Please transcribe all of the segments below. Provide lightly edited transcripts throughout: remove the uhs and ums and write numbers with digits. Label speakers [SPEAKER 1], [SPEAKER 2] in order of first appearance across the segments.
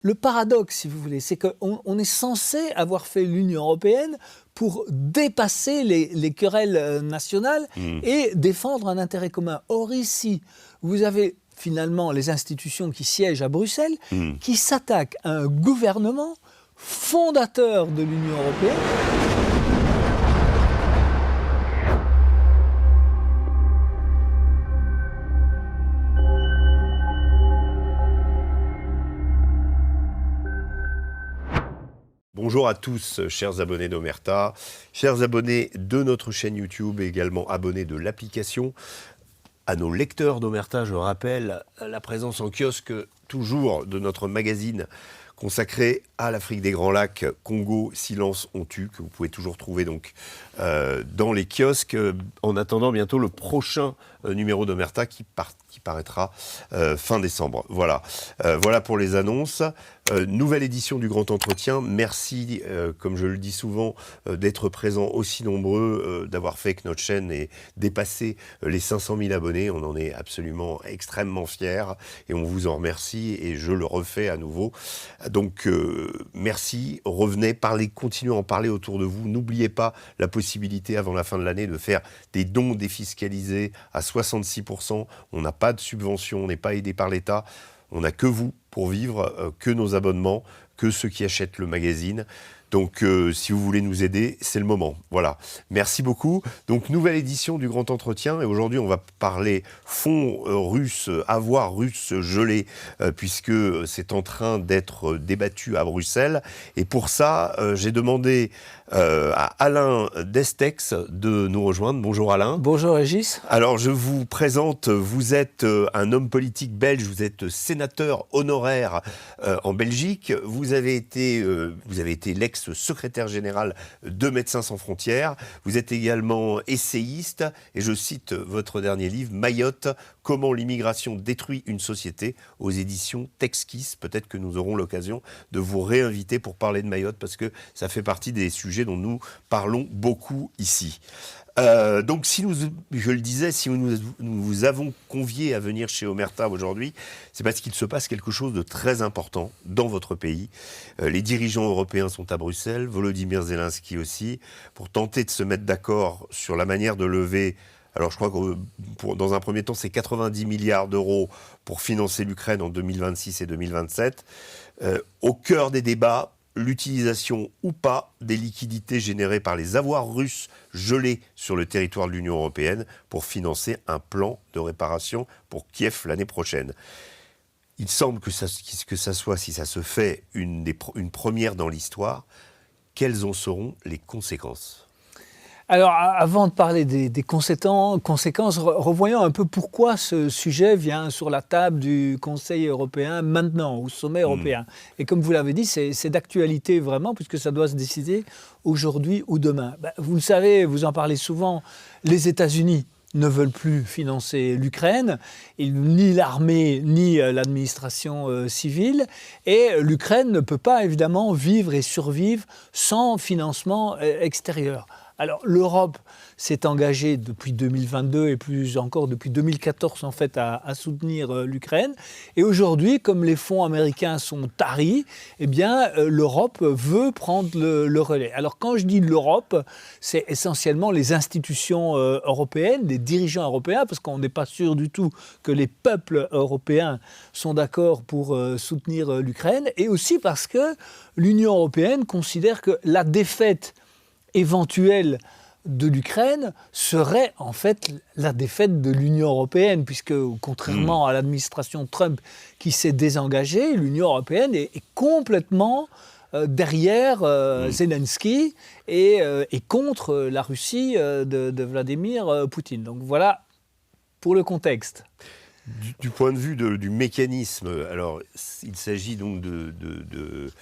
[SPEAKER 1] Le paradoxe, si vous voulez, c'est qu'on est censé avoir fait l'Union européenne pour dépasser les querelles nationales et défendre un intérêt commun. Or ici, vous avez finalement les institutions qui siègent à Bruxelles, qui s'attaquent à un gouvernement fondateur de l'Union européenne.
[SPEAKER 2] Bonjour à tous, chers abonnés d'Omerta, chers abonnés de notre chaîne YouTube et également abonnés de l'application. À nos lecteurs d'Omerta, je rappelle la présence en kiosque toujours de notre magazine consacré à l'Afrique des Grands Lacs, Congo, Silence on tue, que vous pouvez toujours trouver donc dans les kiosques, en attendant bientôt le prochain numéro d'Omerta qui paraîtra fin décembre. Voilà, voilà pour les annonces. Nouvelle édition du Grand Entretien. Merci, comme je le dis souvent, d'être présents aussi nombreux, d'avoir fait que notre chaîne ait dépassé les 500 000 abonnés. On en est absolument extrêmement fiers et on vous en remercie et je le refais à nouveau. Donc, merci, revenez, parlez, continuez à en parler autour de vous. N'oubliez pas la possibilité avant la fin de l'année de faire des dons défiscalisés à 66%. On n'a pas de subvention, on n'est pas aidé par l'État. On n'a que vous pour vivre, que nos abonnements, que ceux qui achètent le magazine. Donc, si vous voulez nous aider, c'est le moment. Voilà. Merci beaucoup. Donc, nouvelle édition du Grand Entretien. Et aujourd'hui, on va parler fonds russes, avoirs russes gelés, puisque c'est en train d'être débattu à Bruxelles. Et pour ça, j'ai demandé à Alain Destex de nous rejoindre. Bonjour Alain.
[SPEAKER 1] Bonjour Régis.
[SPEAKER 2] Alors, je vous présente, vous êtes un homme politique belge, vous êtes sénateur honoraire en Belgique. Vous avez été l'ex-secrétaire général de Médecins sans frontières. Vous êtes également essayiste et je cite votre dernier livre, Mayotte, comment l'immigration détruit une société, aux éditions Texkis. Peut-être que nous aurons l'occasion de vous réinviter pour parler de Mayotte parce que ça fait partie des sujets dont nous parlons beaucoup ici. Donc, je le disais, si nous vous avons convié à venir chez Omerta aujourd'hui, c'est parce qu'il se passe quelque chose de très important dans votre pays. Les dirigeants européens sont à Bruxelles, Volodymyr Zelensky aussi, pour tenter de se mettre d'accord sur la manière de lever. Alors, je crois que dans un premier temps, c'est 90 milliards d'euros pour financer l'Ukraine en 2026 et 2027. Au cœur des débats, l'utilisation ou pas des liquidités générées par les avoirs russes gelés sur le territoire de l'Union européenne pour financer un plan de réparation pour Kiev l'année prochaine. Il semble que ça soit, si ça se fait, une première dans l'histoire. Quelles en seront les conséquences ?
[SPEAKER 1] Alors, avant de parler des conséquences, revoyons un peu pourquoi ce sujet vient sur la table du Conseil européen maintenant, au sommet européen. Et comme vous l'avez dit, c'est d'actualité vraiment, puisque ça doit se décider aujourd'hui ou demain. Vous le savez, vous en parlez souvent, les États-Unis ne veulent plus financer l'Ukraine, ni l'armée, ni l'administration civile. Et l'Ukraine ne peut pas, évidemment, vivre et survivre sans financement extérieur. Alors, l'Europe s'est engagée depuis 2022 et plus encore depuis 2014 en fait à soutenir l'Ukraine. Et aujourd'hui, comme les fonds américains sont taris, eh bien, l'Europe veut prendre le relais. Alors, quand je dis l'Europe, c'est essentiellement les institutions européennes, les dirigeants européens, parce qu'on n'est pas sûr du tout que les peuples européens sont d'accord pour soutenir l'Ukraine, et aussi parce que l'Union européenne considère que la défaite éventuelle de l'Ukraine serait en fait la défaite de l'Union européenne, puisque contrairement à l'administration Trump qui s'est désengagée, l'Union européenne est complètement derrière Zelensky et contre la Russie de Vladimir Poutine. Donc voilà pour le contexte.
[SPEAKER 2] Du point de vue du mécanisme, alors il s'agit donc de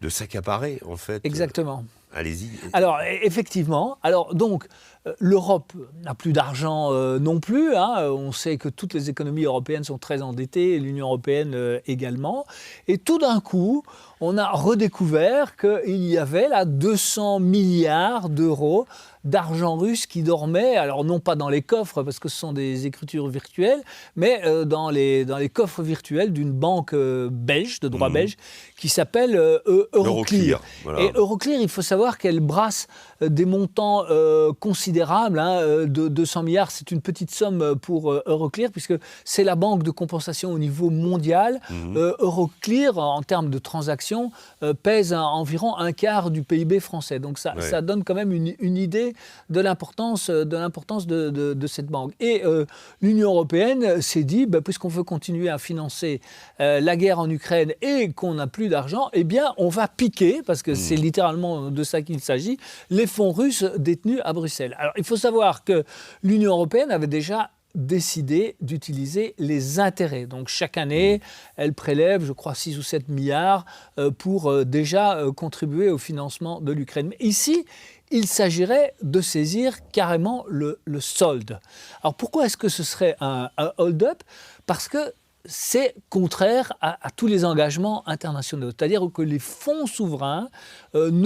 [SPEAKER 2] s'accaparer en fait.
[SPEAKER 1] Exactement.
[SPEAKER 2] Allez-y.
[SPEAKER 1] Alors, effectivement. Alors, donc, l'Europe n'a plus d'argent non plus. On sait que toutes les économies européennes sont très endettées, et l'Union européenne également. Et tout d'un coup, on a redécouvert qu'il y avait là 200 milliards d'euros d'argent russe qui dormait, alors non pas dans les coffres, parce que ce sont des écritures virtuelles, mais dans les coffres virtuels d'une banque belge, de droit belge, qui s'appelle Euroclear.
[SPEAKER 2] Voilà.
[SPEAKER 1] Et Euroclear, il faut savoir qu'elle brasse des montants considérables. 200 milliards, c'est une petite somme pour Euroclear, puisque c'est la banque de compensation au niveau mondial. Euroclear, en termes de transactions, pèse environ un quart du PIB français. Donc ça donne quand même une idée de l'importance de cette banque. Et l'Union européenne s'est dit, puisqu'on veut continuer à financer la guerre en Ukraine et qu'on n'a plus d'argent, eh bien, on va piquer, parce que c'est littéralement de ça qu'il s'agit, les fonds russes détenus à Bruxelles. Alors, il faut savoir que l'Union européenne avait déjà décidé d'utiliser les intérêts. Donc chaque année, elle prélève, je crois, 6 ou 7 milliards pour déjà contribuer au financement de l'Ukraine. Mais ici, il s'agirait de saisir carrément le solde. Alors pourquoi est-ce que ce serait un hold-up ? Parce que c'est contraire à tous les engagements internationaux. C'est-à-dire que les fonds souverains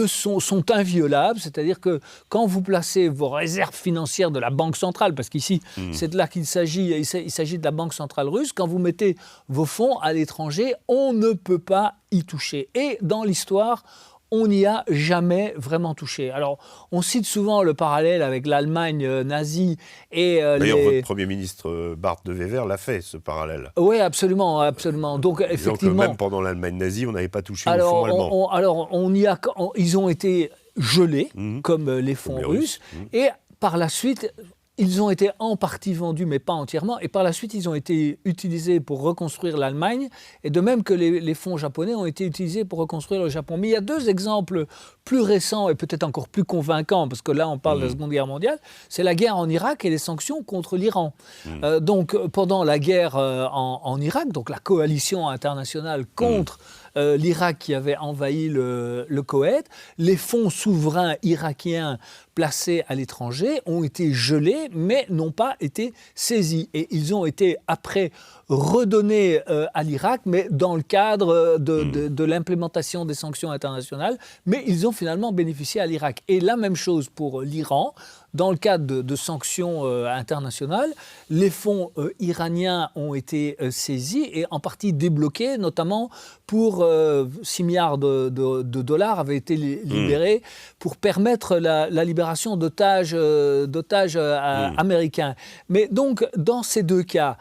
[SPEAKER 1] sont inviolables. C'est-à-dire que quand vous placez vos réserves financières de la Banque centrale, parce qu'ici, c'est de là qu'il s'agit, il s'agit de la Banque centrale russe, quand vous mettez vos fonds à l'étranger, on ne peut pas y toucher. Et dans l'histoire, on n'y a jamais vraiment touché. Alors, on cite souvent le parallèle avec l'Allemagne nazie et
[SPEAKER 2] D'ailleurs, votre Premier ministre Bart de Wever l'a fait, ce parallèle.
[SPEAKER 1] Oui, absolument, absolument. Donc, effectivement,
[SPEAKER 2] que même pendant l'Allemagne nazie, on n'avait pas touché aux fonds allemands.
[SPEAKER 1] Ils ont été gelés, comme les fonds russes, et par la suite, ils ont été en partie vendus, mais pas entièrement. Et par la suite, ils ont été utilisés pour reconstruire l'Allemagne. Et de même que les fonds japonais ont été utilisés pour reconstruire le Japon. Mais il y a deux exemples plus récents et peut-être encore plus convaincants, parce que là, on parle de la Seconde Guerre mondiale. C'est la guerre en Irak et les sanctions contre l'Iran. Donc, pendant la guerre en Irak, donc la coalition internationale contre l'Irak qui avait envahi le Koweït, les fonds souverains irakiens placés à l'étranger ont été gelés, mais n'ont pas été saisis. Et ils ont été après redonnés à l'Irak, mais dans le cadre de l'implémentation des sanctions internationales, mais ils ont finalement bénéficié à l'Irak. Et la même chose pour l'Iran. Dans le cadre de sanctions internationales, les fonds iraniens ont été saisis et en partie débloqués, notamment pour 6 milliards de dollars avaient été libérés pour permettre la libération d'otages américains. Mais donc, dans ces deux cas,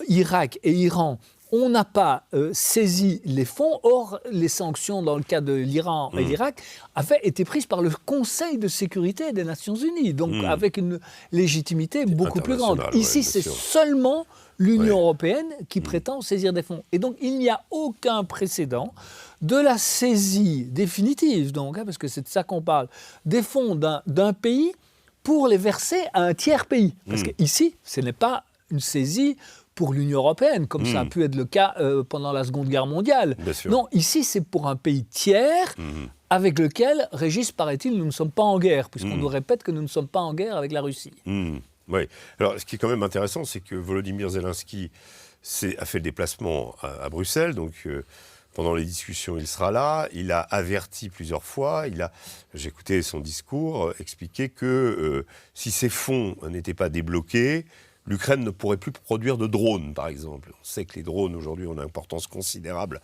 [SPEAKER 1] Irak et Iran, on n'a pas saisi les fonds. Or, les sanctions dans le cas de l'Iran et l'Irak avaient été prises par le Conseil de sécurité des Nations Unies, donc avec une légitimité beaucoup plus grande. Ici, c'est seulement l'Union européenne qui prétend saisir des fonds. Et donc, il n'y a aucun précédent de la saisie définitive, donc, parce que c'est de ça qu'on parle, des fonds d'un pays pour les verser à un tiers pays. Parce qu'ici, ce n'est pas une saisie pour l'Union européenne, comme ça a pu être le cas pendant la Seconde Guerre mondiale. Non, ici, c'est pour un pays tiers avec lequel, Régis, paraît-il, nous ne sommes pas en guerre, puisqu'on nous répète que nous ne sommes pas en guerre avec la Russie.
[SPEAKER 2] Oui. Alors, ce qui est quand même intéressant, c'est que Volodymyr Zelensky a fait le déplacement à Bruxelles, donc pendant les discussions, il sera là. Il a averti plusieurs fois. J'ai écouté son discours, expliquer que si ces fonds n'étaient pas débloqués, l'Ukraine ne pourrait plus produire de drones, par exemple. On sait que les drones, aujourd'hui, ont une importance considérable,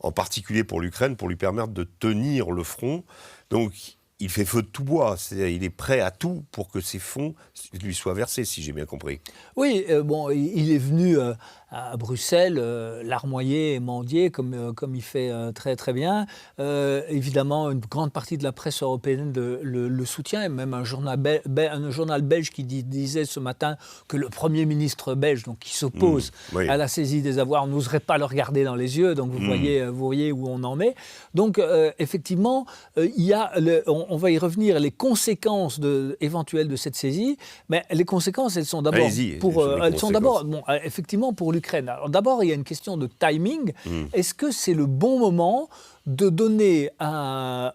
[SPEAKER 2] en particulier pour l'Ukraine, pour lui permettre de tenir le front. Donc, il fait feu de tout bois. C'est-à-dire, il est prêt à tout pour que ces fonds lui soient versés, si j'ai bien compris.
[SPEAKER 1] Oui, il est venu à Bruxelles, larmoyer et mendier, comme il fait très très bien. Évidemment, une grande partie de la presse européenne le soutient, et même un journal belge qui disait ce matin que le Premier ministre belge, donc qui s'oppose à la saisie des avoirs, n'oserait pas le regarder dans les yeux. Donc vous voyez où on en est. Donc effectivement, il y a, on va y revenir, les conséquences éventuelles de cette saisie. Mais les conséquences, elles sont d'abord effectivement pour l'Ukraine. Alors d'abord, il y a une question de timing. Est-ce que c'est le bon moment de donner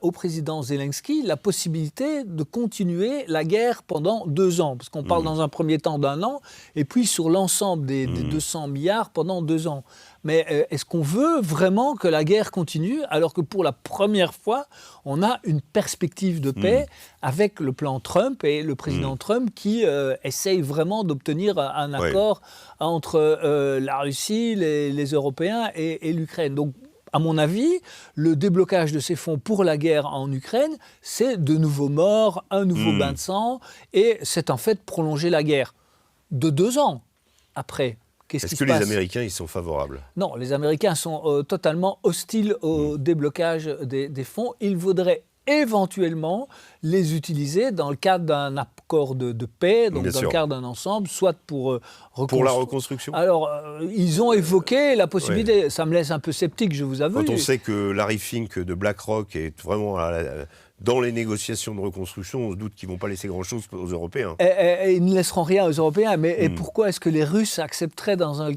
[SPEAKER 1] au président Zelensky la possibilité de continuer la guerre pendant 2 ans? Parce qu'on parle dans un premier temps d'1 an, et puis sur l'ensemble des 200 milliards pendant 2 ans. Mais est-ce qu'on veut vraiment que la guerre continue, alors que pour la première fois, on a une perspective de paix avec le plan Trump et le président Trump qui essaye vraiment d'obtenir un accord entre la Russie, les Européens et l'Ukraine. Donc, à mon avis, le déblocage de ces fonds pour la guerre en Ukraine, c'est de nouveaux morts, un nouveau bain de sang, et c'est en fait prolonger la guerre de 2 ans après.
[SPEAKER 2] Est-ce que les Américains y sont favorables?
[SPEAKER 1] Non, les Américains sont totalement hostiles au déblocage des fonds. Ils voudraient éventuellement les utiliser dans le cadre d'un accord de paix, donc dans le cadre d'un ensemble, soit pour
[SPEAKER 2] la reconstruction.
[SPEAKER 1] Alors, ils ont évoqué la possibilité, ça me laisse un peu sceptique, je vous avoue.
[SPEAKER 2] Quand on sait que Larry Fink de BlackRock est vraiment dans les négociations de reconstruction, on se doute qu'ils ne vont pas laisser grand-chose aux Européens.
[SPEAKER 1] Et ils ne laisseront rien aux Européens, mais et pourquoi est-ce que les Russes accepteraient dans le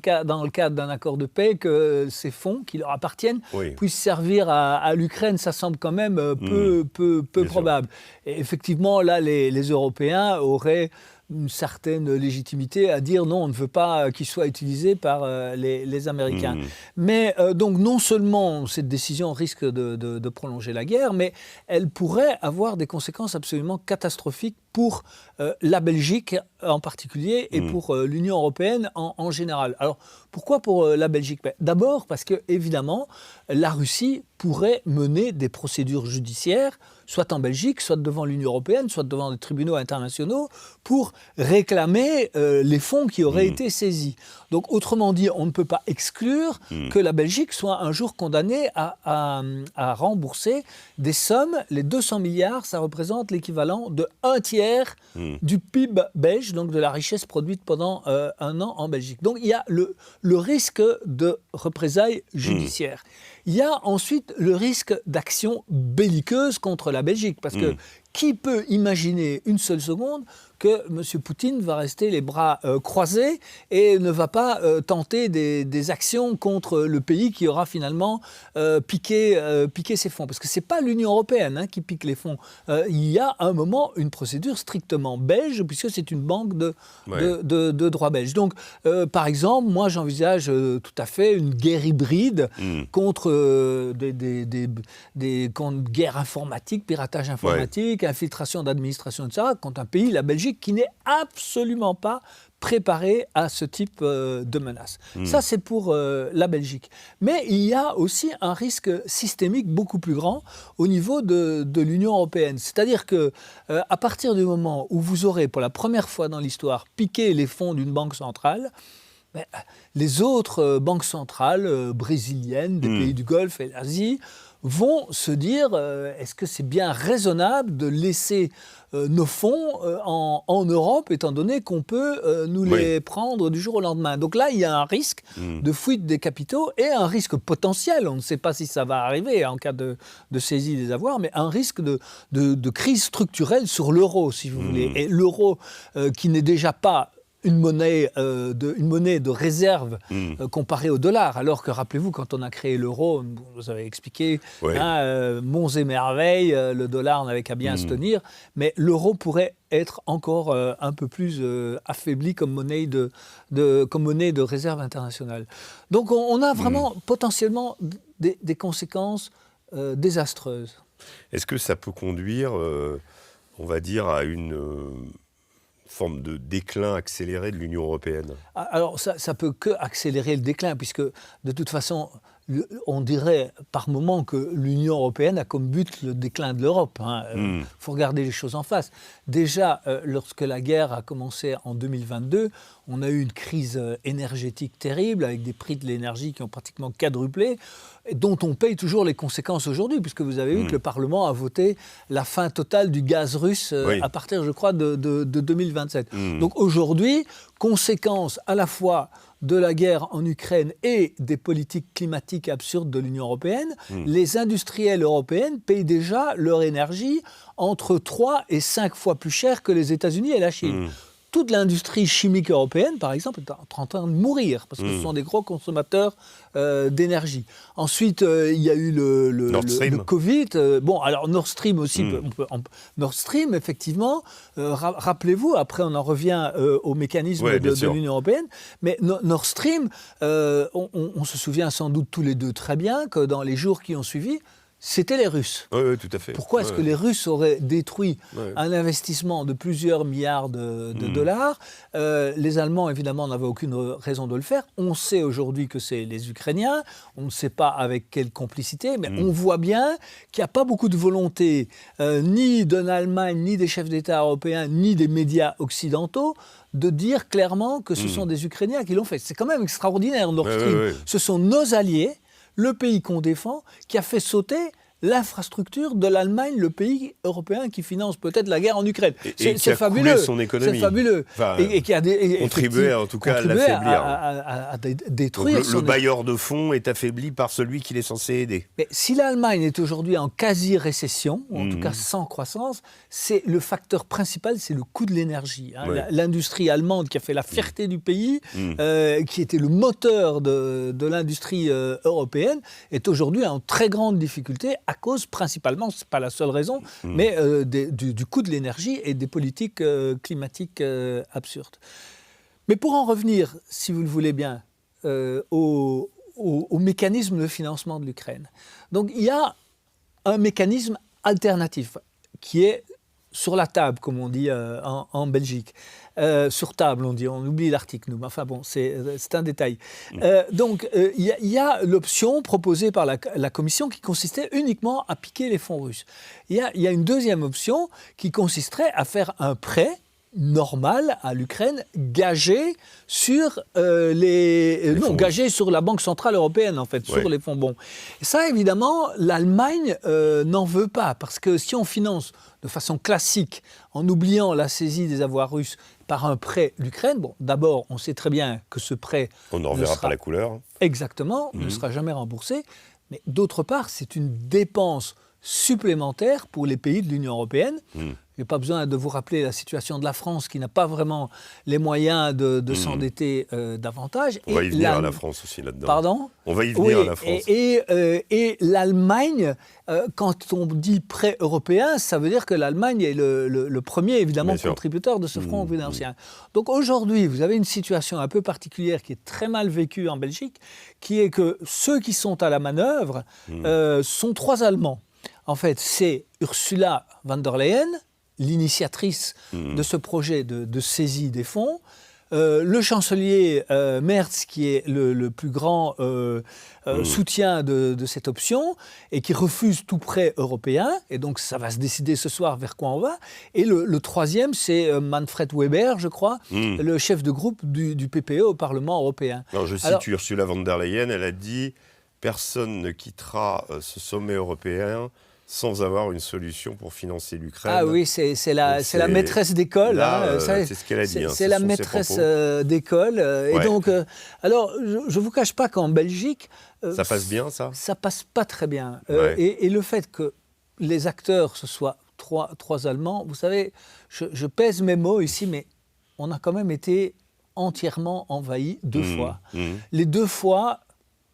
[SPEAKER 1] cadre d'un accord de paix que ces fonds qui leur appartiennent puissent servir à l'Ukraine? Ça semble quand même peu probable. Et effectivement, là, les Européens auraient une certaine légitimité à dire non, on ne veut pas qu'il soit utilisé par les Américains. Mais donc non seulement cette décision risque de prolonger la guerre, mais elle pourrait avoir des conséquences absolument catastrophiques pour la Belgique en particulier et pour l'Union européenne en général. Alors pourquoi pour la Belgique? D'abord parce que évidemment la Russie pourrait mener des procédures judiciaires, soit en Belgique, soit devant l'Union européenne, soit devant des tribunaux internationaux, pour réclamer les fonds qui auraient été saisis. Donc, autrement dit, on ne peut pas exclure que la Belgique soit un jour condamnée à rembourser des sommes. Les 200 milliards, ça représente l'équivalent de 1/3 du PIB belge, donc de la richesse produite pendant 1 an en Belgique. Donc, il y a le risque de représailles judiciaires. Il y a ensuite le risque d'action belliqueuse contre la Belgique, parce que qui peut imaginer une seule seconde que M. Poutine va rester les bras croisés et ne va pas tenter des actions contre le pays qui aura finalement piqué ses fonds? Parce que ce n'est pas l'Union européenne qui pique les fonds. Il y a à un moment une procédure strictement belge, puisque c'est une banque de droit belge. Donc, par exemple, moi j'envisage tout à fait une guerre hybride contre contre guerre informatique, piratage informatique, infiltration d'administration, etc., contre un pays, la Belgique, qui n'est absolument pas préparé à ce type de menace. Ça, c'est pour la Belgique. Mais il y a aussi un risque systémique beaucoup plus grand au niveau de l'Union européenne. C'est-à-dire qu'à partir du moment où vous aurez, pour la première fois dans l'histoire, piqué les fonds d'une banque centrale, les autres banques centrales brésiliennes, des pays du Golfe et l'Asie, vont se dire est-ce que c'est bien raisonnable de laisser nos fonds en Europe, étant donné qu'on peut nous les prendre du jour au lendemain. Donc là, il y a un risque de fuite des capitaux et un risque potentiel, on ne sait pas si ça va arriver en cas de saisie des avoirs, mais un risque de crise structurelle sur l'euro, si vous voulez. Et l'euro, qui n'est déjà pas une monnaie de réserve comparée au dollar, alors que, rappelez-vous, quand on a créé l'euro, vous avez expliqué, monts et merveilles, le dollar n'avait qu'à bien se tenir, mais l'euro pourrait être encore un peu plus affaibli comme monnaie de réserve internationale. Donc on a vraiment potentiellement des conséquences désastreuses.
[SPEAKER 2] Est-ce que ça peut conduire, on va dire, à une forme de déclin accéléré de l'Union européenne?
[SPEAKER 1] Alors ça peut que accélérer le déclin, puisque de toute façon, on dirait par moment que l'Union européenne a comme but le déclin de l'Europe. Faut regarder les choses en face. Déjà, lorsque la guerre a commencé en 2022, on a eu une crise énergétique terrible, avec des prix de l'énergie qui ont pratiquement quadruplé, dont on paye toujours les conséquences aujourd'hui, puisque vous avez vu que le Parlement a voté la fin totale du gaz russe à partir, je crois, de 2027. Donc aujourd'hui, conséquence à la fois de la guerre en Ukraine et des politiques climatiques absurdes de l'Union européenne, les industriels européens payent déjà leur énergie entre 3 et 5 fois plus cher que les États-Unis et la Chine. toute l'industrie chimique européenne, par exemple, est en train de mourir, parce que ce sont des gros consommateurs d'énergie. Ensuite, il y a eu le Covid. Bon, alors Nord Stream aussi, Nord Stream, effectivement, rappelez-vous, après on en revient au mécanisme de l'Union européenne, mais Nord Stream, on se souvient sans doute tous les deux très bien que dans les jours qui ont suivi, c'était les Russes.
[SPEAKER 2] Oui, tout à fait.
[SPEAKER 1] Pourquoi est-ce que les Russes auraient détruit un investissement de plusieurs milliards de dollars ? Les Allemands, évidemment, n'avaient aucune raison de le faire. On sait aujourd'hui que c'est les Ukrainiens. On ne sait pas avec quelle complicité, mais on voit bien qu'il n'y a pas beaucoup de volonté, ni de l'Allemagne, ni des chefs d'État européens, ni des médias occidentaux, de dire clairement que ce sont des Ukrainiens qui l'ont fait. C'est quand même extraordinaire, Nord Stream. Ce sont nos alliés, le pays qu'on défend, qui a fait sauter l'infrastructure de l'Allemagne, le pays européen qui finance peut-être la guerre en Ukraine.
[SPEAKER 2] C'est fabuleux. Son économie.
[SPEAKER 1] C'est fabuleux.
[SPEAKER 2] Enfin,
[SPEAKER 1] et qui a
[SPEAKER 2] contribué en tout cas à l'affaiblir.
[SPEAKER 1] À détruire
[SPEAKER 2] le bailleur de fonds est affaibli par celui qu'il est censé aider.
[SPEAKER 1] Mais si l'Allemagne est aujourd'hui en quasi-récession, ou en tout cas sans croissance, c'est le facteur principal, c'est le coût de l'énergie. L'industrie allemande qui a fait la fierté du pays, qui était le moteur de l'industrie européenne, est aujourd'hui en très grande difficulté à cause principalement, ce n'est pas la seule raison, mais du coût de l'énergie et des politiques climatiques absurdes. Mais pour en revenir, si vous le voulez bien, au mécanisme de financement de l'Ukraine. Donc il y a un mécanisme alternatif qui est sur la table, comme on dit en Belgique. Sur table, on dit, on oublie l'article, nous. Enfin bon, c'est un détail. Donc, il y a l'option proposée par la Commission qui consistait uniquement à piquer les fonds russes. Il y a une deuxième option qui consisterait à faire un prêt normal à l'Ukraine, gagé sur gagé sur la Banque Centrale Européenne, en fait, sur les fonds bons. Et ça, évidemment, l'Allemagne n'en veut pas, parce que si on finance de façon classique, en oubliant la saisie des avoirs russes par un prêt l'Ukraine, bon, d'abord, on sait très bien que ce prêt...
[SPEAKER 2] On n'en reverra pas la couleur.
[SPEAKER 1] Exactement, ne sera jamais remboursé. Mais d'autre part, c'est une dépense supplémentaire pour les pays de l'Union européenne. Je n'ai pas besoin de vous rappeler la situation de la France qui n'a pas vraiment les moyens de s'endetter davantage.
[SPEAKER 2] On va y venir à la France aussi là-dedans.
[SPEAKER 1] Pardon ?
[SPEAKER 2] On va y venir à la France.
[SPEAKER 1] Et l'Allemagne, quand on dit prêt européen, ça veut dire que l'Allemagne est le premier, évidemment, contributeur de ce front financier. Donc aujourd'hui, vous avez une situation un peu particulière qui est très mal vécue en Belgique, qui est que ceux qui sont à la manœuvre sont trois Allemands. En fait, c'est Ursula von der Leyen, l'initiatrice de ce projet de saisie des fonds, le chancelier Merz, qui est le plus grand soutien de cette option et qui refuse tout prêt européen, et donc ça va se décider ce soir vers quoi on va. Et le troisième, c'est Manfred Weber, je crois, le chef de groupe du PPE au Parlement européen.
[SPEAKER 2] Alors, je cite Ursula von der Leyen, elle a dit « Personne ne quittera ce sommet européen » sans avoir une solution pour financer l'Ukraine.
[SPEAKER 1] Ah oui, c'est la maîtresse d'école.
[SPEAKER 2] C'est ce qu'elle a dit.
[SPEAKER 1] C'est la maîtresse d'école. Et donc, alors, je ne vous cache pas qu'en Belgique...
[SPEAKER 2] ça passe bien, ça ?
[SPEAKER 1] Ça passe pas très bien. Et le fait que les acteurs, ce soient trois Allemands, vous savez, je pèse mes mots ici, mais on a quand même été entièrement envahis deux fois. Les deux fois...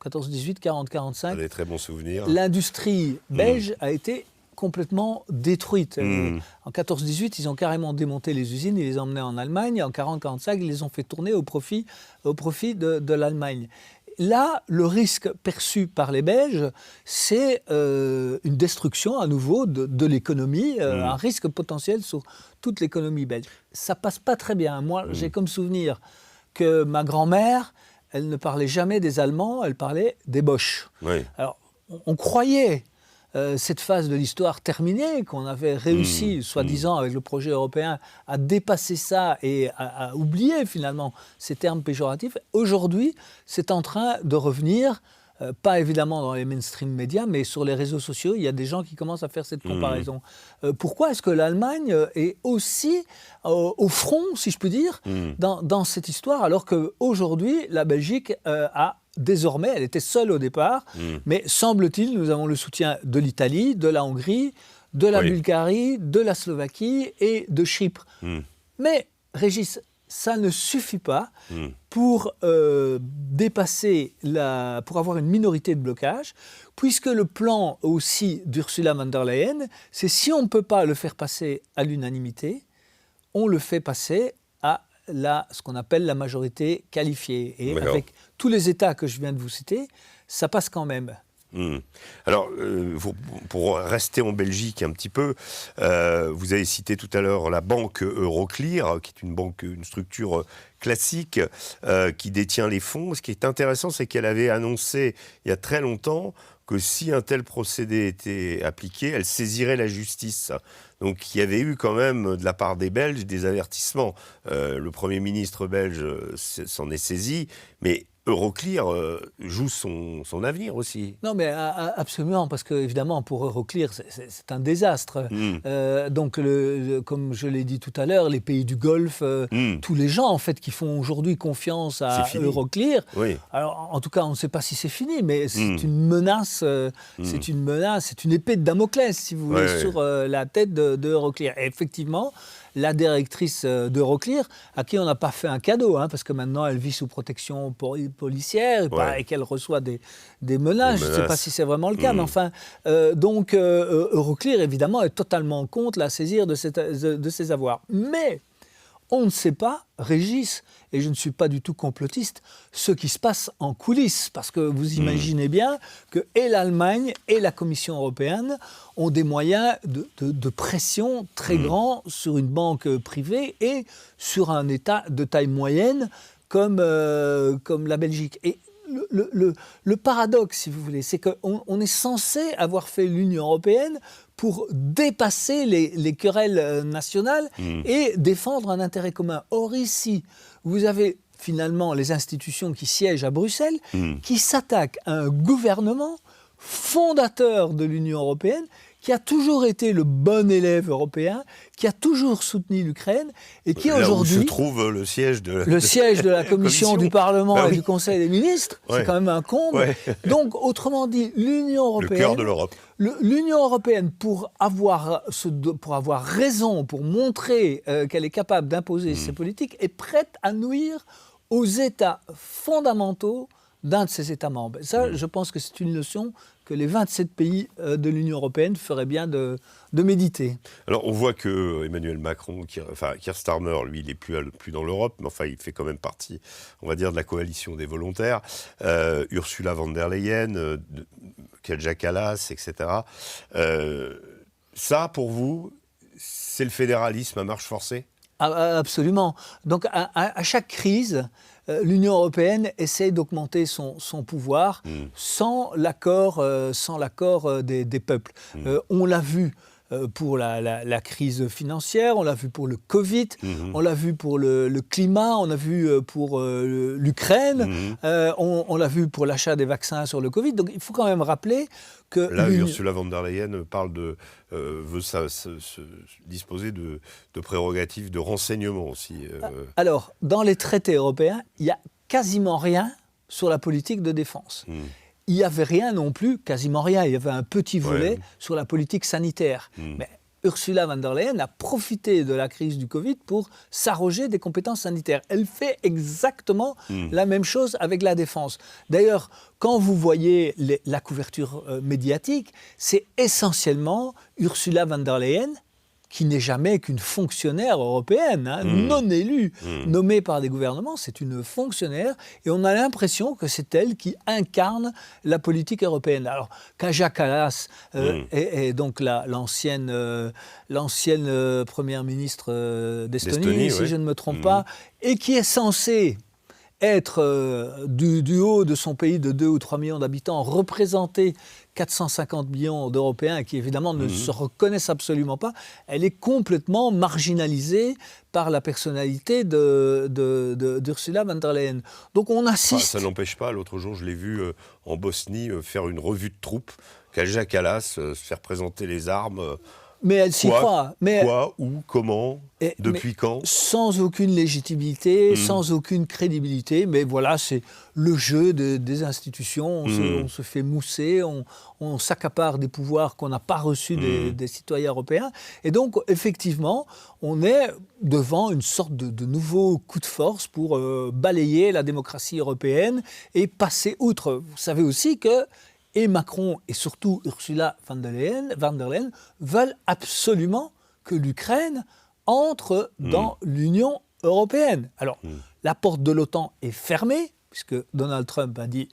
[SPEAKER 1] 14-18, 40-45.
[SPEAKER 2] Des très bons souvenirs.
[SPEAKER 1] L'industrie belge a été complètement détruite. En 14-18, ils ont carrément démonté les usines, ils les emmenaient en Allemagne. En 40-45, ils les ont fait tourner au profit de l'Allemagne. Là, le risque perçu par les Belges, c'est une destruction à nouveau de l'économie, un risque potentiel sur toute l'économie belge. Ça passe pas très bien. Moi, j'ai comme souvenir que ma grand-mère, elle ne parlait jamais des Allemands, elle parlait des Boches. Alors, on croyait cette phase de l'histoire terminée, qu'on avait réussi, soi-disant, avec le projet européen, à dépasser ça et à oublier finalement ces termes péjoratifs. Aujourd'hui, c'est en train de revenir, pas évidemment dans les mainstream médias, mais sur les réseaux sociaux, il y a des gens qui commencent à faire cette comparaison. Pourquoi est-ce que l'Allemagne est aussi au front, si je puis dire, dans cette histoire, alors qu'aujourd'hui, la Belgique a désormais, elle était seule au départ, mais semble-t-il, nous avons le soutien de l'Italie, de la Hongrie, de la Bulgarie, de la Slovaquie et de Chypre. Mais Régis, ça ne suffit pas pour pour avoir une minorité de blocage, puisque le plan aussi d'Ursula von der Leyen, c'est si on ne peut pas le faire passer à l'unanimité, on le fait passer à ce qu'on appelle la majorité qualifiée. Et avec tous les États que je viens de vous citer, ça passe quand même.
[SPEAKER 2] Alors, pour rester en Belgique un petit peu, vous avez cité tout à l'heure la banque Euroclear, qui est une structure classique qui détient les fonds. Ce qui est intéressant, c'est qu'elle avait annoncé il y a très longtemps que si un tel procédé était appliqué, elle saisirait la justice. Donc il y avait eu quand même de la part des Belges des avertissements. Le Premier ministre belge s'en est saisi, mais Euroclear joue son avenir aussi.
[SPEAKER 1] Non, mais absolument, parce que évidemment, pour Euroclear, c'est un désastre. Donc, comme je l'ai dit tout à l'heure, les pays du Golfe, tous les gens en fait qui font aujourd'hui confiance à Euroclear. Oui. Alors, en tout cas, on ne sait pas si c'est fini, mais c'est une menace. C'est une menace, c'est une épée de Damoclès, si vous voulez, sur la tête de Euroclear. Et effectivement, la directrice d'Euroclear, à qui on n'a pas fait un cadeau, parce que maintenant elle vit sous protection policière et qu'elle reçoit des menaces. Je ne sais pas si c'est vraiment le cas, mais enfin, donc Euroclear, évidemment, est totalement contre la saisir de ses avoirs. Mais on ne sait pas, Régis, et je ne suis pas du tout complotiste, ce qui se passe en coulisses. Parce que vous imaginez bien que et l'Allemagne et la Commission européenne ont des moyens de pression très grands sur une banque privée et sur un État de taille moyenne comme la Belgique. Et le paradoxe, si vous voulez, c'est qu'on est censé avoir fait l'Union européenne pour dépasser les querelles nationales et défendre un intérêt commun. Or ici, vous avez finalement les institutions qui siègent à Bruxelles, qui s'attaquent à un gouvernement fondateur de l'Union européenne, qui a toujours été le bon élève européen, qui a toujours soutenu l'Ukraine et qui aujourd'hui...
[SPEAKER 2] Là où se trouve le siège de
[SPEAKER 1] la Commission du Parlement et du Conseil des ministres, c'est quand même un comble. Donc, autrement dit, l'Union européenne...
[SPEAKER 2] Le cœur de l'Europe.
[SPEAKER 1] L'Union européenne, pour avoir raison, pour montrer qu'elle est capable d'imposer ses politiques, est prête à nuire aux États fondamentaux d'un de ses États membres. Ça, je pense que c'est une leçon que les 27 pays de l'Union européenne feraient bien de méditer.
[SPEAKER 2] Alors, on voit que Emmanuel Macron, Keir Starmer, lui, il n'est plus dans l'Europe, mais enfin, il fait quand même partie, on va dire, de la coalition des volontaires. Ursula von der Leyen, Kaja Kallas, etc. Ça, pour vous, c'est le fédéralisme à marche forcée ?
[SPEAKER 1] Absolument. Donc, à chaque crise, l'Union européenne essaie d'augmenter son pouvoir sans l'accord des peuples. On l'a vu pour la crise financière, on l'a vu pour le Covid, on l'a vu pour le climat, on l'a vu pour l'Ukraine, on l'a vu pour l'achat des vaccins sur le Covid. Donc il faut quand même rappeler que...
[SPEAKER 2] Là, Ursula von der Leyen veut se disposer de prérogatives de renseignement aussi.
[SPEAKER 1] Alors, dans les traités européens, il n'y a quasiment rien sur la politique de défense. Il n'y avait rien non plus, quasiment rien. Il y avait un petit volet sur la politique sanitaire. Mais Ursula von der Leyen a profité de la crise du Covid pour s'arroger des compétences sanitaires. Elle fait exactement la même chose avec la défense. D'ailleurs, quand vous voyez la couverture médiatique, c'est essentiellement Ursula von der Leyen, qui n'est jamais qu'une fonctionnaire européenne, non élue, nommée par des gouvernements, c'est une fonctionnaire, et on a l'impression que c'est elle qui incarne la politique européenne. Alors, Kaja Kallas est donc l'ancienne première ministre d'Estonie, si je ne me trompe pas, et qui est censée être du haut de son pays de 2 ou 3 millions d'habitants, représenter 450 millions d'Européens qui évidemment ne se reconnaissent absolument pas, elle est complètement marginalisée par la personnalité d'Ursula von der Leyen. Donc on assiste...
[SPEAKER 2] Ça n'empêche pas, l'autre jour je l'ai vu en Bosnie faire une revue de troupes, Kaja Kallas se faire présenter les armes...
[SPEAKER 1] Mais elle s'y croit.
[SPEAKER 2] Quoi, où, comment, depuis quand?
[SPEAKER 1] Sans aucune légitimité, sans aucune crédibilité. Mais voilà, c'est le jeu des institutions. On se fait mousser, on s'accapare des pouvoirs qu'on n'a pas reçus des citoyens européens. Et donc, effectivement, on est devant une sorte de nouveau coup de force pour balayer la démocratie européenne et passer outre. Vous savez aussi que et Macron et surtout Ursula von der Leyen veulent absolument que l'Ukraine entre dans l'Union européenne. Alors, la porte de l'OTAN est fermée, puisque Donald Trump a dit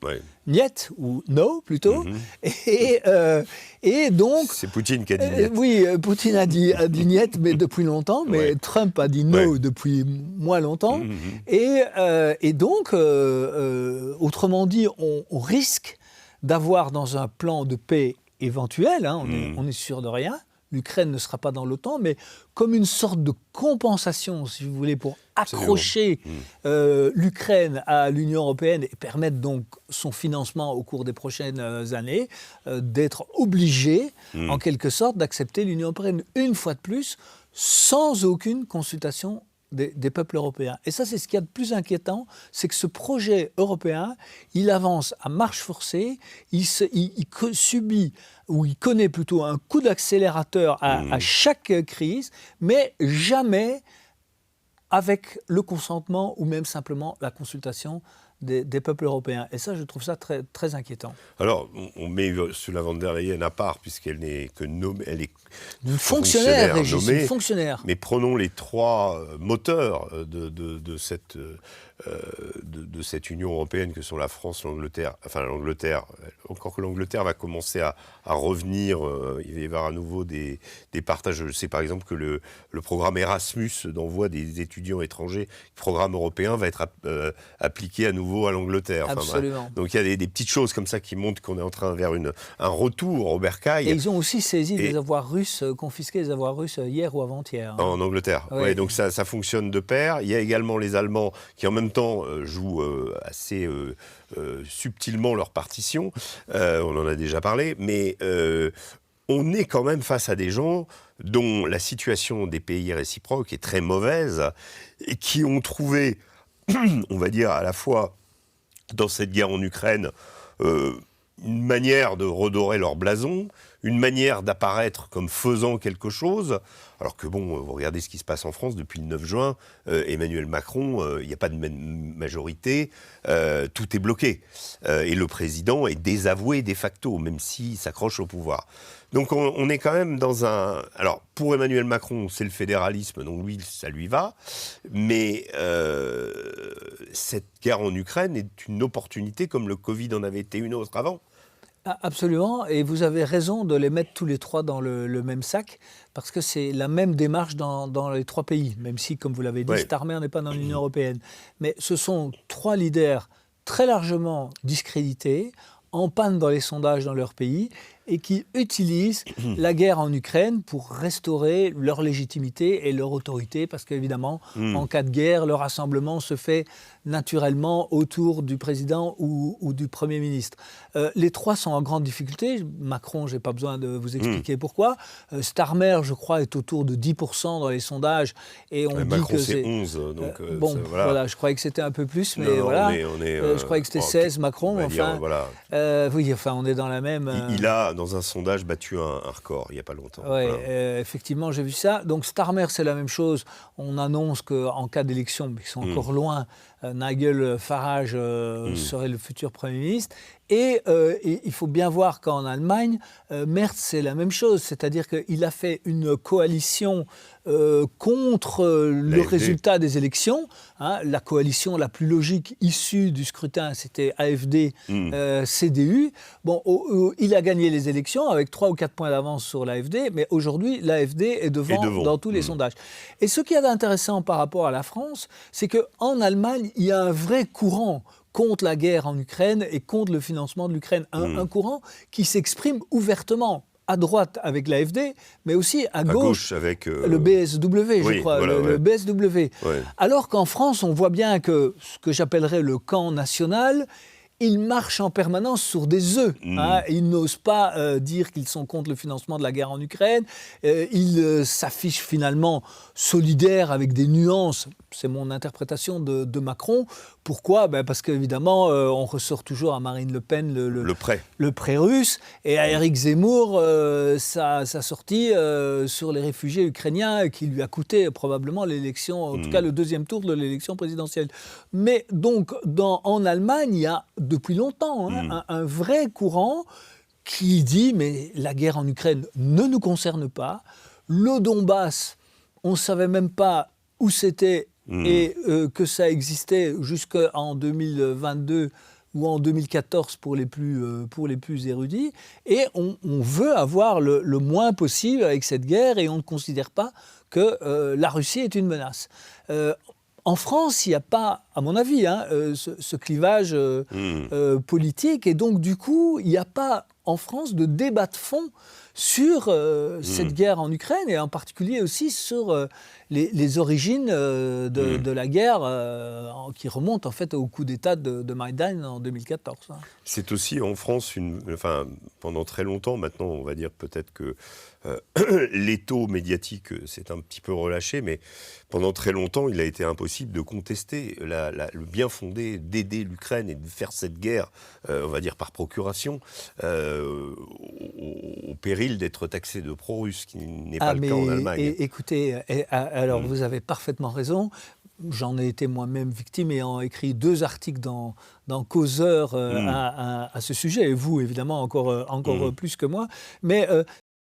[SPEAKER 1] niet, ou no plutôt, et donc...
[SPEAKER 2] C'est Poutine qui a dit niet.
[SPEAKER 1] Oui, Poutine a dit niet, mais depuis longtemps, mais Trump a dit no depuis moins longtemps, et donc, autrement dit, on risque d'avoir dans un plan de paix éventuel, on est sûr de rien, l'Ukraine ne sera pas dans l'OTAN, mais comme une sorte de compensation, si vous voulez, pour accrocher l'Ukraine à l'Union européenne et permettre donc son financement au cours des prochaines années, d'être obligé, en quelque sorte, d'accepter l'Union européenne une fois de plus, sans aucune consultation des peuples européens. Et ça, c'est ce qu'il y a de plus inquiétant, c'est que ce projet européen, il avance à marche forcée, il subit, ou il connaît plutôt un coup d'accélérateur à chaque crise, mais jamais avec le consentement ou même simplement la consultation des peuples européens. Et ça, je trouve ça très, très inquiétant.
[SPEAKER 2] Alors, on met Ursula von der Leyen à part, puisqu'elle n'est que nommée, elle est
[SPEAKER 1] une fonctionnaire,
[SPEAKER 2] nommée,
[SPEAKER 1] une fonctionnaire.
[SPEAKER 2] Mais prenons les trois moteurs de cette Union européenne que sont la France, l'Angleterre. Enfin, l'Angleterre, encore que l'Angleterre va commencer à revenir, il va y avoir à nouveau des partages. Je sais par exemple que le programme Erasmus d'envoi des étudiants étrangers, le programme européen, va être appliqué à nouveau à l'Angleterre.
[SPEAKER 1] Absolument.
[SPEAKER 2] Enfin, donc il y a des petites choses comme ça qui montrent qu'on est en train vers un retour au bercail.
[SPEAKER 1] Et ils ont aussi saisi des avoirs russes, confisqué des avoirs russes hier ou avant-hier.
[SPEAKER 2] En Angleterre, oui. Donc ça fonctionne de pair. Il y a également les Allemands qui en même temps jouent assez subtilement leur partition. On en a déjà parlé, mais on est quand même face à des gens dont la situation des pays réciproques est très mauvaise et qui ont trouvé, on va dire à la fois dans cette guerre en Ukraine, une manière de redorer leur blason, une manière d'apparaître comme faisant quelque chose, alors que bon, vous regardez ce qui se passe en France depuis le 9 juin, Emmanuel Macron, il n'y a pas de majorité, tout est bloqué. Et le président est désavoué de facto, même s'il s'accroche au pouvoir. Donc on est quand même dans un... Alors, pour Emmanuel Macron, c'est le fédéralisme, donc lui, ça lui va, mais cette guerre en Ukraine est une opportunité comme le Covid en avait été une autre avant.
[SPEAKER 1] Absolument, et vous avez raison de les mettre tous les trois dans le même sac, parce que c'est la même démarche dans les trois pays, même si, comme vous l'avez dit, Starmer n'est pas dans l'Union européenne. Mais ce sont trois leaders très largement discrédités, en panne dans les sondages dans leur pays, et qui utilisent la guerre en Ukraine pour restaurer leur légitimité et leur autorité, parce qu'évidemment, en cas de guerre, le rassemblement se fait naturellement autour du président ou du Premier ministre. Les trois sont en grande difficulté. Macron, je n'ai pas besoin de vous expliquer pourquoi. Starmer, je crois, est autour de 10% dans les sondages. Et on dit
[SPEAKER 2] Macron,
[SPEAKER 1] que
[SPEAKER 2] c'est 11. Donc,
[SPEAKER 1] bon, voilà, je croyais que c'était un peu plus, mais voilà. Je croyais que c'était 16, Macron. Enfin, oui, enfin, on est dans la même...
[SPEAKER 2] Il a, dans un sondage, battu un record, il n'y a pas longtemps.
[SPEAKER 1] Oui, effectivement, j'ai vu ça. Donc Starmer, c'est la même chose. On annonce qu'en cas d'élection, mais ils sont encore loin, Nigel Farage serait le futur Premier ministre. Et il faut bien voir qu'en Allemagne, Merz, c'est la même chose. C'est-à-dire qu'il a fait une coalition contre le résultat des élections. La coalition la plus logique issue du scrutin, c'était AfD, CDU. Bon, il a gagné les élections avec 3 ou 4 points d'avance sur l'AfD, mais aujourd'hui, l'AfD est devant dans tous les sondages. Et ce qui est intéressant par rapport à la France, c'est qu'en Allemagne, il y a un vrai courant contre la guerre en Ukraine et contre le financement de l'Ukraine. Un courant qui s'exprime ouvertement à droite avec l'AfD, mais aussi à gauche avec le BSW, je crois, le BSW. Ouais. Alors qu'en France, on voit bien que ce que j'appellerais le camp national, ils marchent en permanence sur des œufs. Ils n'osent pas dire qu'ils sont contre le financement de la guerre en Ukraine. Ils s'affichent finalement solidaires avec des nuances. C'est mon interprétation de Macron. Pourquoi ? Parce qu'évidemment, on ressort toujours à Marine Le Pen le prêt russe, et à Éric Zemmour, sa sortie sur les réfugiés ukrainiens qui lui a coûté probablement l'élection, en tout cas le deuxième tour de l'élection présidentielle. Mais donc, en Allemagne, il y a depuis longtemps un vrai courant qui dit « mais la guerre en Ukraine ne nous concerne pas, le Donbass, on ne savait même pas où c'était et que ça existait jusqu'en 2022 ou en 2014 pour les plus érudits, et on veut avoir le moins possible avec cette guerre, et on ne considère pas que la Russie est une menace. En France, il n'y a pas, à mon avis, ce clivage politique, et donc du coup, il n'y a pas en France de débat de fond sur cette guerre en Ukraine, et en particulier aussi sur les origines de la guerre qui remonte en fait au coup d'État de Maïdan en 2014.
[SPEAKER 2] C'est aussi en France, pendant très longtemps, maintenant on va dire peut-être que l'étau médiatique s'est un petit peu relâché, mais pendant très longtemps il a été impossible de contester le bien fondé d'aider l'Ukraine et de faire cette guerre, on va dire par procuration, au péril d'être taxé de pro-russe, ce qui n'est pas le cas en Allemagne.
[SPEAKER 1] Écoutez, alors vous avez parfaitement raison. J'en ai été moi-même victime, ayant écrit 2 articles dans Causeur à ce sujet, et vous, évidemment, encore plus que moi. Mais